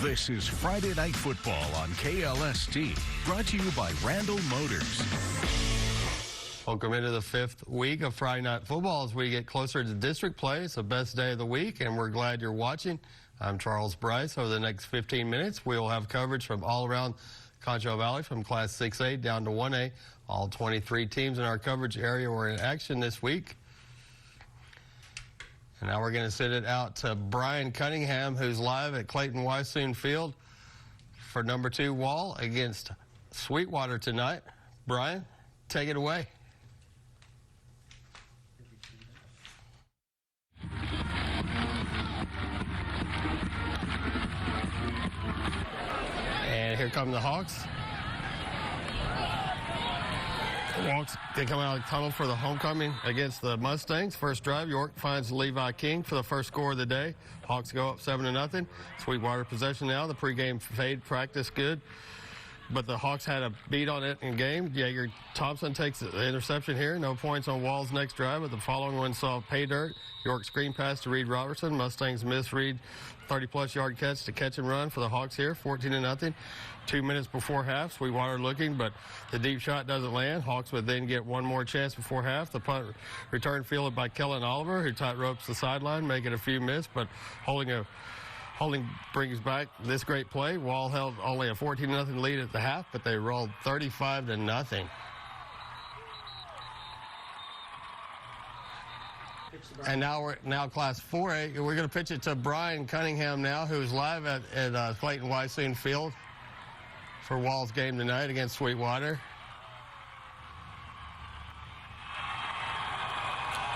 This is Friday Night Football on KLST, brought to you by Randall Motors. Welcome into the 5th week of Friday Night Football as we get closer to district play. It's the best day of the week, and we're glad you're watching. I'm Charles Bryce. Over the next 15 minutes, we'll have coverage from all around Concho Valley, from Class 6A down to 1A. All 23 teams in our coverage area were in action this week. And now we're going to send it out to Brian Cunningham, who's live at Clayton-Wysoon Field for number 2 Wall against Sweetwater tonight. Brian, take it away. And here come the Hawks. They come out of the tunnel for the homecoming against the Mustangs. First drive, York finds Levi King for the first score of the day. Hawks go up 7-0. Sweetwater possession now. The pregame fade practice good, but the Hawks had a beat on it in game. Jaeger Thompson takes the interception here. No points on Wall's next drive, but the following one saw pay dirt. York screen pass to Reed Robertson. Mustangs miss Reed 30-plus yard catch to catch and run for the Hawks here, 14-0. 2 minutes before half, Sweetwater looking, but the deep shot doesn't land. Hawks would then get one more chance before half. The punt return fielded by Kellen Oliver, who tight ropes the sideline, making a few miss, but holding brings back this great play. Wall held only a 14-0 lead at the half, but they rolled 35-0. And now Class 4A. We're going to pitch it to Brian Cunningham now, who's live at Clayton-Wysoon Field for Wall's game tonight against Sweetwater.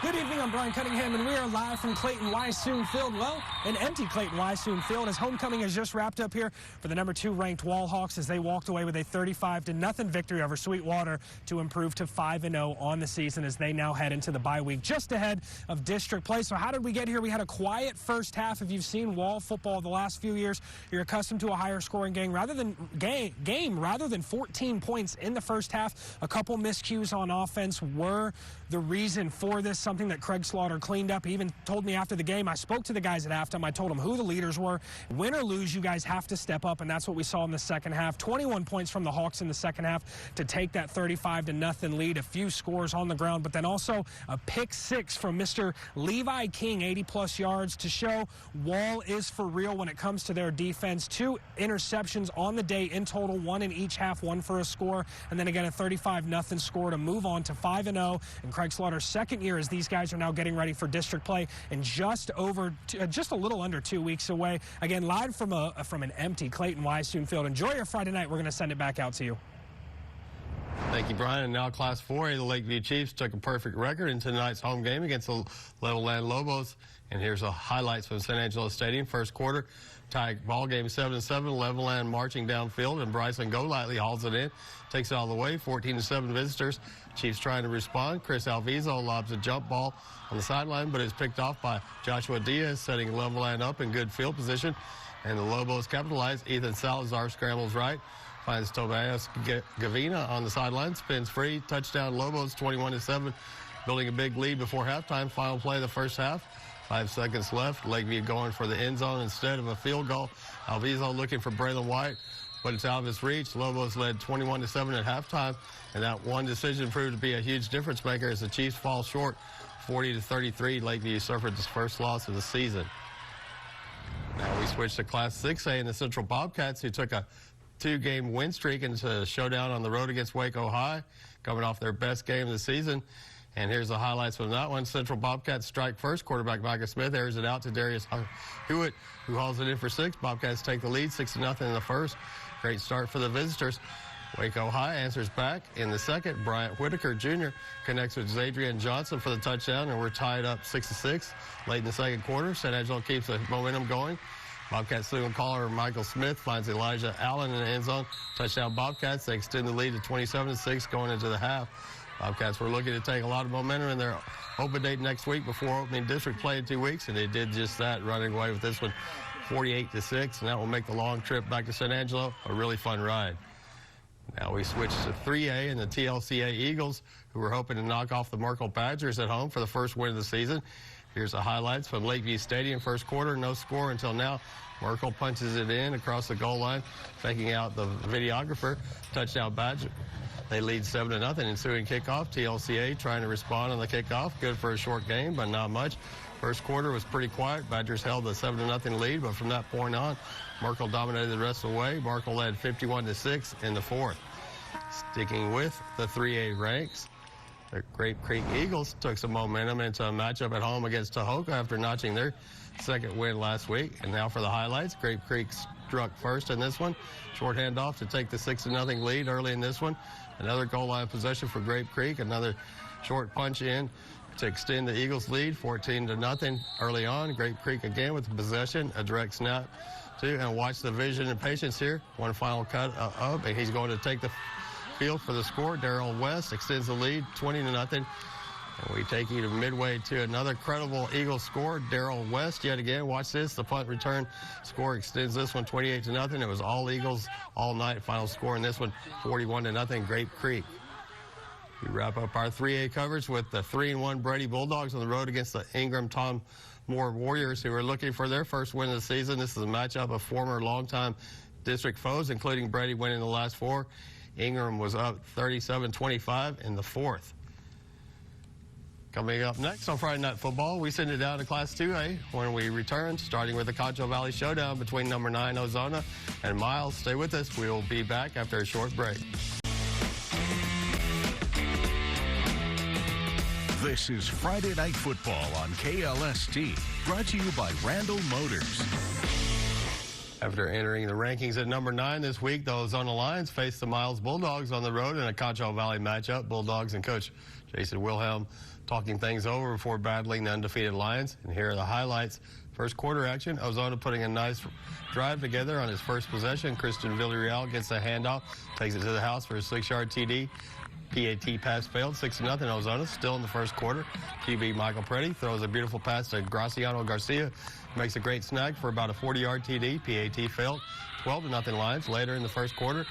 Good evening, I'm Brian Cunningham, and we are live from Clayton-Wysoon Field. Well, an empty Clayton-Wysoon Field as homecoming has just wrapped up here for the number 2 ranked Wall Hawks as they walked away with a 35-0 victory over Sweetwater to improve to 5-0 on the season as they now head into the bye week just ahead of district play. So how did we get here? We had a quiet first half. If you've seen Wall football the last few years, you're accustomed to a higher scoring game rather than 14 points in the first half. A couple miscues on offense were the reason for this, something that Craig Slaughter cleaned up. He even told me after the game, I spoke to the guys at halftime. I told them who the leaders were. Win or lose, you guys have to step up, and that's what we saw in the second half. 21 points from the Hawks in the second half to take that 35-0 lead. A few scores on the ground, but then also a pick 6 from Mr. Levi King, 80-plus yards to show Wall is for real when it comes to their defense. 2 interceptions on the day in total, 1 in each half, 1 for a score, and then again a 35-0 score to move on to 5-0 in Craig Slaughter's second year as these guys are now getting ready for district play in just a little under 2 weeks away. Again, live from an empty Clayton-Wysoon Field. Enjoy your Friday night. We're going to send it back out to you. Thank you, Brian. And now Class 4A, the Lakeview Chiefs took a perfect record in tonight's home game against the Levelland Lobos. And here's the highlights from San Angelo Stadium. First quarter, tie ball game 7-7. Levelland marching downfield, and Bryson Golightly hauls it in, takes it all the way. 14-7 visitors. Chiefs trying to respond. Chris Alviso lobs a jump ball on the sideline, but it's picked off by Joshua Diaz, setting Levelland up in good field position. And the Lobos capitalize. Ethan Salazar scrambles right, finds Tobias Gavina on the sideline, spins free. Touchdown Lobos, 21-7, building a big lead before halftime. Final play of the first half. 5 seconds left. Lakeview going for the end zone instead of a field goal. Alviso looking for Braylon White, but it's out of his reach. Lobos led 21-7 at halftime, and that one decision proved to be a huge difference maker as the Chiefs fall short, 40-33. Lakeview suffered its first loss of the season. Now we switch to Class 6A and the Central Bobcats, who took a 2-game win streak into a showdown on the road against Waco High, coming off their best game of the season. And here's the highlights from that one. Central Bobcats strike first. Quarterback Micah Smith airs it out to Darius Hewitt, who hauls it in for 6. Bobcats take the lead 6-0 in the first. Great start for the visitors. Waco High answers back in the second. Bryant Whitaker Jr. connects with Zadrian Johnson for the touchdown, and we're tied up 6-6 late in the second quarter. San Angelo keeps the momentum going. Bobcats single caller Michael Smith finds Elijah Allen in the end zone. Touchdown Bobcats. They extend the lead to 27-6 going into the half. Bobcats were looking to take a lot of momentum in their open date next week before opening district play in 2 weeks, and they did just that, running away with this one 48-6, and that will make the long trip back to San Angelo a really fun ride. Now we switch to 3A and the TLCA Eagles, who were hoping to knock off the Merkel Badgers at home for the first win of the season. Here's the highlights from Lakeview Stadium. First quarter, no score until now. Merkel punches it in across the goal line, faking out the videographer. Touchdown Badger. They lead 7-0. Ensuing kickoff. TLCA trying to respond on the kickoff. Good for a short game, but not much. First quarter was pretty quiet. Badgers held the 7-0 lead, but from that point on, Merkel dominated the rest of the way. Merkel led 51-6 in the fourth. Sticking with the 3A ranks, the Grape Creek Eagles took some momentum into a matchup at home against Tahoka after notching their second win last week. And now for the highlights. Grape Creek struck first in this one. Short handoff to take the 6-0 lead early in this one. Another goal line possession for Grape Creek. Another short punch in to extend the Eagles' lead, 14-0 early on. Grape Creek again with the possession, a direct snap too, and watch the vision and patience here. One final cut up, and he's going to take the field for the score. Darrell West extends the lead, 20-0. And we take you to midway to another credible Eagles score. Darrell West yet again. Watch this. The punt return score extends this one 28-0. It was all Eagles all night. Final score in this one 41-0. Grape Creek. We wrap up our 3A coverage with the 3-1 Brady Bulldogs on the road against the Ingram Tom Moore Warriors, who are looking for their first win of the season. This is a matchup of former longtime district foes, including Brady winning the last four. Ingram was up 37-25 in the fourth. Coming up next on Friday Night Football, we send it down to Class 2A when we return, starting with the Concho Valley Showdown between number 9 Ozona and Miles. Stay with us. We'll be back after a short break. This is Friday Night Football on KLST, brought to you by Randall Motors. After entering the rankings at number 9 this week, the Ozona Lions face the Miles Bulldogs on the road in a Concho Valley matchup. Bulldogs and coach Jason Wilhelm talking things over before battling the undefeated Lions. And here are the highlights. First quarter action, Ozona putting a nice drive together on his first possession. Christian Villarreal gets a handoff, takes it to the house for a 6-yard TD. PAT pass failed, 6-0 Ozona, still in the first quarter. QB Michael Preddy throws a beautiful pass to Graciano Garcia, makes a great snag for about a 40-yard TD. PAT failed, 12-0 Lions. Later in the first quarter,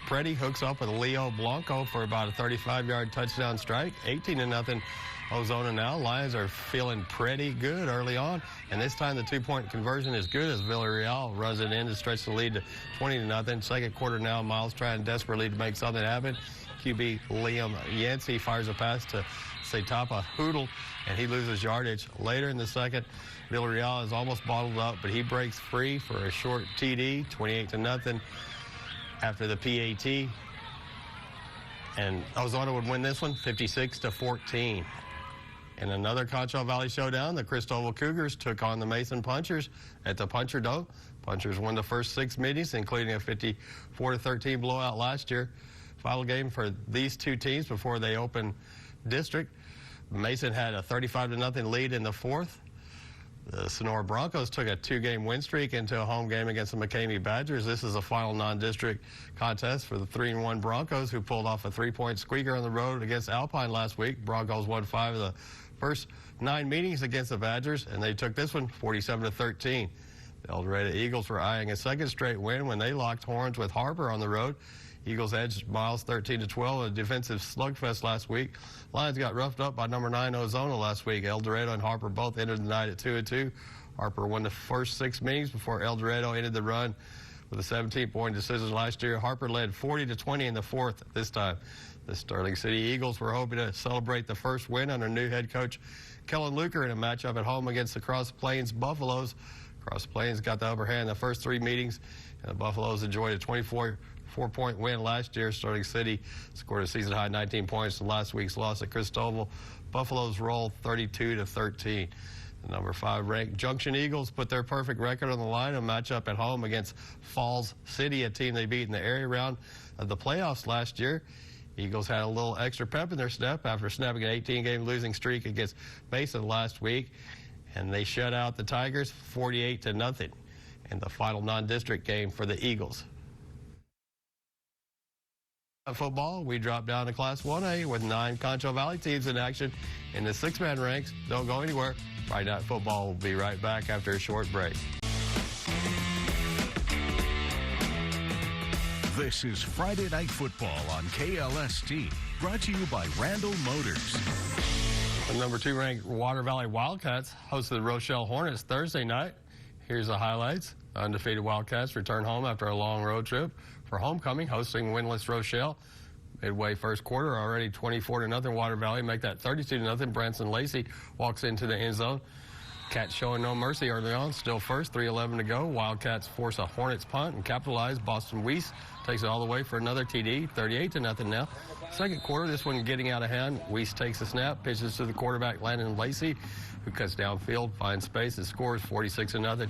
Preddy hooks up with Leo Blanco for about a 35-yard touchdown strike, 18-0 Ozona now. Lions are feeling pretty good early on, and this time the two-point conversion is good as Villarreal runs it in to stretch the lead to 20-0. Second quarter now, Miles trying desperately to make something happen. QB Liam Yancey fires a pass to Setapa Hoodle, and he loses yardage. Later in the second, Villarreal is almost bottled up, but he breaks free for a short TD, 28-0 after the PAT. And Ozona would win this one, 56-14. In another Concho Valley showdown, the Cristobal Cougars took on the Mason Punchers at the Puncher Dome. Punchers won the first 6 meetings, including a 54-13 blowout last year. Final game for these two teams before they open district. Mason had a 35-0 lead in the fourth. The Sonora Broncos took a 2-game win streak into a home game against the McCamey Badgers. This is a final non-district contest for the 3-1 Broncos, who pulled off a 3-point squeaker on the road against Alpine last week. Broncos won 5 of the first 9 meetings against the Badgers, and they took this one 47-13. The El Dorado Eagles were eyeing a second straight win when they locked horns with Harper on the road. Eagles edged Miles 13-12 in a defensive slugfest last week. Lions got roughed up by number 9 Ozona last week. El Dorado and Harper both entered the night at 2-2. Harper won the first 6 meetings before El Dorado ended the run with a 17-point decision last year. Harper led 40-20 in the fourth this time. The Sterling City Eagles were hoping to celebrate the first win under new head coach Kellen Luker in a matchup at home against the Cross Plains Buffaloes. Cross Plains got the upper hand in the first 3 meetings, and the Buffaloes enjoyed a 24-point win last year. Sterling City scored a season-high 19 points in last week's loss at Cristobal. Buffaloes rolled 32-13. The number 5 ranked Junction Eagles put their perfect record on the line in a matchup at home against Falls City, a team they beat in the area round of the playoffs last year. Eagles had a little extra pep in their step after snapping an 18-game losing streak against Mason last week, and they shut out the Tigers 48-0 in the final non-district game for the Eagles. Football, we drop down to Class 1A with 9 Concho Valley teams in action in the 6-man ranks. Don't go anywhere. Friday Night Football will be right back after a short break. This is Friday Night Football on KLST, brought to you by Randall Motors. The number 2 ranked Water Valley Wildcats hosted the Rochelle Hornets Thursday night. Here's the highlights. Undefeated Wildcats return home after a long road trip for homecoming, hosting winless Rochelle. Midway first quarter, already 24-0 Water Valley. Make that 32-0. Branson Lacey walks into the end zone. Cats showing no mercy early on. Still first, 3:11 to go. Wildcats force a Hornets punt and capitalize. Boston Weiss takes it all the way for another TD. 38-0 now. Second quarter, this one getting out of hand. Weiss takes the snap, pitches to the quarterback, Landon Lacey, who cuts downfield, finds space, and scores 46-0.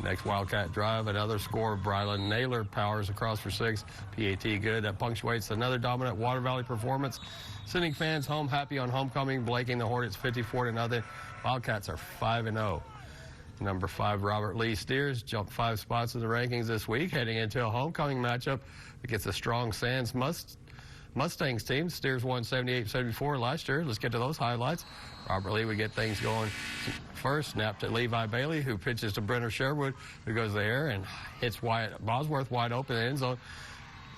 Next Wildcat drive, another score. Brylan Naylor powers across for 6. PAT good. That punctuates another dominant Water Valley performance, sending fans home happy on homecoming, blanking the Hornets 54-0. Wildcats are 5-0. Number 5 Robert Lee Steers jumped 5 spots in the rankings this week, heading into a homecoming matchup against the strong Sands Mustangs team. Steers won 78-74 last year. Let's get to those highlights. Robert Lee would get things going first. Snap to Levi Bailey, who pitches to Brenner Sherwood, who goes there and hits Bosworth wide open in the end zone.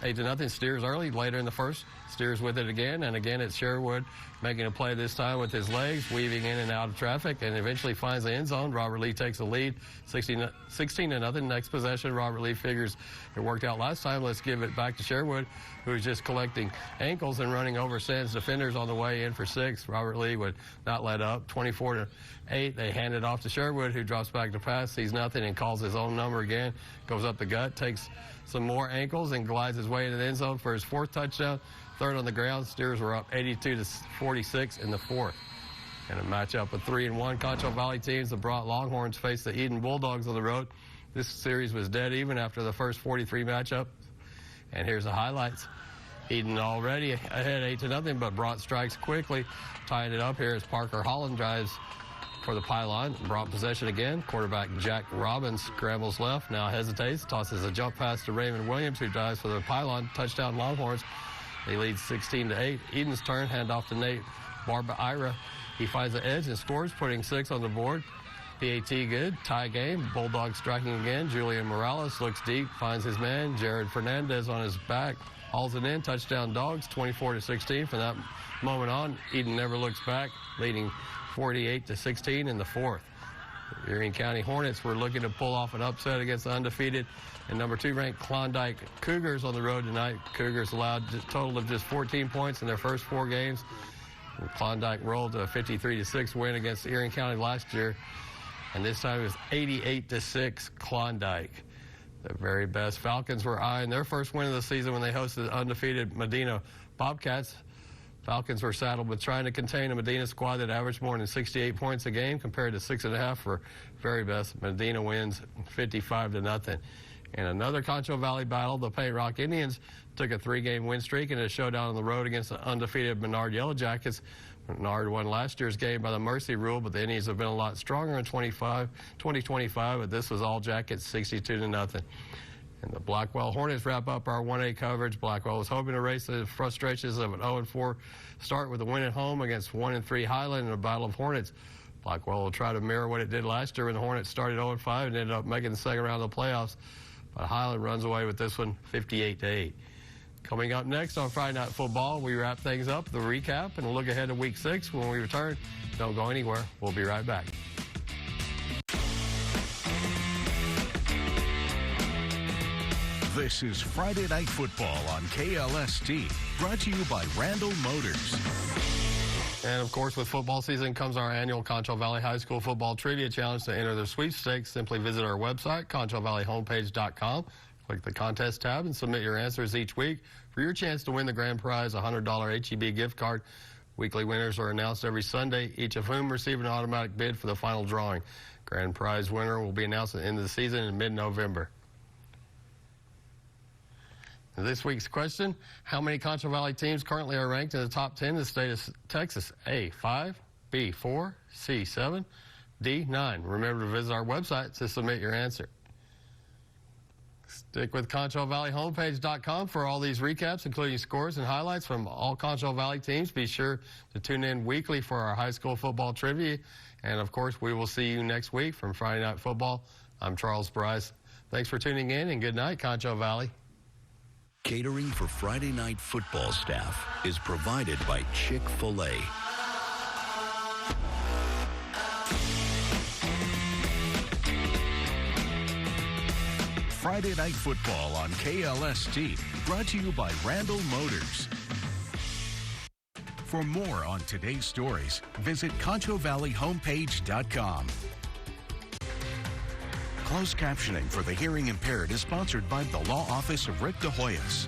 8-0. Steers early. Later in the first, Steers with it again, and again it's Sherwood making a play this time with his legs, weaving in and out of traffic, and eventually finds the end zone. Robert Lee takes the lead, 16-0. Next possession, Robert Lee figures it worked out last time. Let's give it back to Sherwood, who is just collecting ankles and running over Sands defenders on the way in for 6. Robert Lee would not let up. 24-8. They hand it off to Sherwood, who drops back to pass, sees nothing, and calls his own number again. Goes up the gut, takes some more ankles, and glides his way into the end zone for his 4th touchdown. 3rd on the ground. Steers were up 82-46 in the 4th. And a matchup of 3-1 Concho Valley teams. The Brought Longhorns face the Eden Bulldogs on the road. This series was dead even after the first 43 matchup. And here's the highlights. Eden already ahead 8-0, but Brought strikes quickly, tying it up here as Parker Holland drives for the pylon. Brought possession again. Quarterback Jack Robbins scrambles left, now hesitates, tosses a jump pass to Raymond Williams, who dives for the pylon. Touchdown Longhorns. They lead 16-8. Eden's turn, handoff to Nate Barba-Ira. He finds the edge and scores, putting 6 on the board. PAT good. Tie game. Bulldogs striking again. Julian Morales looks deep, finds his man. Jared Fernandez on his back. Hauls it in. Touchdown Dogs, 24-16. From that moment on, Eden never looks back, leading 48-16 in the 4th. The Erie County Hornets were looking to pull off an upset against the undefeated and number 2 ranked Klondike Cougars on the road tonight. Cougars allowed a total of just 14 points in their first 4 games. And Klondike rolled a 53-6 win against Erie County last year, and this time it was 88-6 Klondike. The very best Falcons were eyeing their first win of the season when they hosted the undefeated Medina Bobcats. Falcons were saddled with trying to contain a Medina squad that averaged more than 68 points a game compared to 6.5 for very best. Medina wins 55-0. In another Concho Valley battle, the Paint Rock Indians took a 3-game win streak in a showdown on the road against the undefeated Menard Yellow Jackets. Menard won last year's game by the mercy rule, but the Indians have been a lot stronger in 2025, but this was all Jackets 62-0. And the Blackwell Hornets wrap up our 1A coverage. Blackwell was hoping to erase the frustrations of an 0-4 start with a win at home against 1-3 Highland in a battle of Hornets. Blackwell will try to mirror what it did last year when the Hornets started 0-5 and ended up making the second round of the playoffs. But Highland runs away with this one 58-8. Coming up next on Friday Night Football, we wrap things up, the recap, and a look ahead to Week 6 when we return. Don't go anywhere. We'll be right back. This is Friday Night Football on KLST, brought to you by Randall Motors. And, of course, with football season comes our annual Concho Valley High School Football Trivia Challenge. To enter the sweepstakes, simply visit our website, ConchoValleyHomepage.com. Click the contest tab and submit your answers each week for your chance to win the grand prize, a $100 HEB gift card. Weekly winners are announced every Sunday, each of whom receive an automatic bid for the final drawing. Grand prize winner will be announced at the end of the season in mid-November. This week's question, how many Concho Valley teams currently are ranked in the top 10 in the state of Texas? A, 5, B, 4, C, 7, D, 9. Remember to visit our website to submit your answer. Stick with ConchoValleyHomepage.com for all these recaps, including scores and highlights from all Concho Valley teams. Be sure to tune in weekly for our high school football trivia. And, of course, we will see you next week from Friday Night Football. I'm Charles Bryce. Thanks for tuning in, and good night, Concho Valley. Catering for Friday Night Football staff is provided by Chick-fil-A. Friday Night Football on KLST, brought to you by Randall Motors. For more on today's stories, visit ConchoValleyHomepage.com. Closed captioning for the hearing impaired is sponsored by the Law Office of Rick DeHoyas.